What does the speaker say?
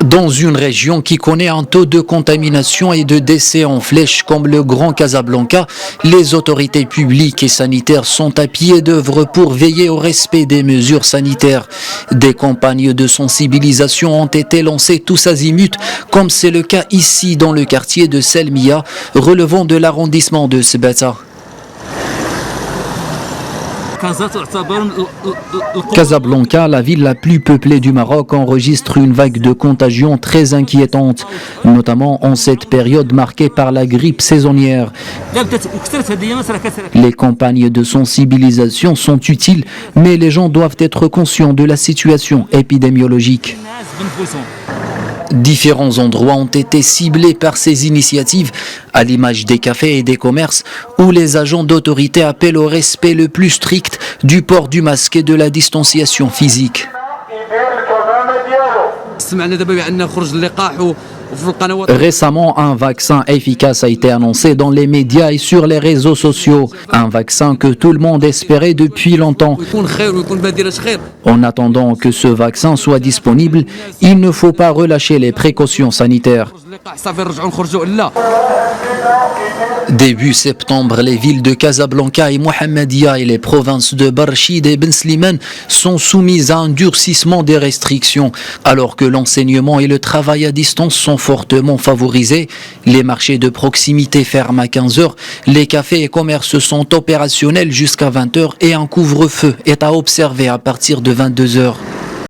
Dans une région qui connaît un taux de contamination et de décès en flèche comme le Grand Casablanca, les autorités publiques et sanitaires sont à pied d'œuvre pour veiller au respect des mesures sanitaires. Des campagnes de sensibilisation ont été lancées tous azimuts, comme c'est le cas ici dans le quartier de Selmia, relevant de l'arrondissement de Sebata. Casablanca, la ville la plus peuplée du Maroc, enregistre une vague de contagion très inquiétante, notamment en cette période marquée par la grippe saisonnière. Les campagnes de sensibilisation sont utiles, mais les gens doivent être conscients de la situation épidémiologique. Différents endroits ont été ciblés par ces initiatives, à l'image des cafés et des commerces, où les agents d'autorité appellent au respect le plus strict du port du masque et de la distanciation physique. Récemment, un vaccin efficace a été annoncé dans les médias et sur les réseaux sociaux. Un vaccin que tout le monde espérait depuis longtemps. En attendant que ce vaccin soit disponible, il ne faut pas relâcher les précautions sanitaires. Début septembre, les villes de Casablanca et Mohammedia et les provinces de Barchid et Ben Slimane sont soumises à un durcissement des restrictions. Alors que l'enseignement et le travail à distance sont fortement favorisés, les marchés de proximité ferment à 15h, les cafés et commerces sont opérationnels jusqu'à 20h et un couvre-feu est à observer à partir de 22h.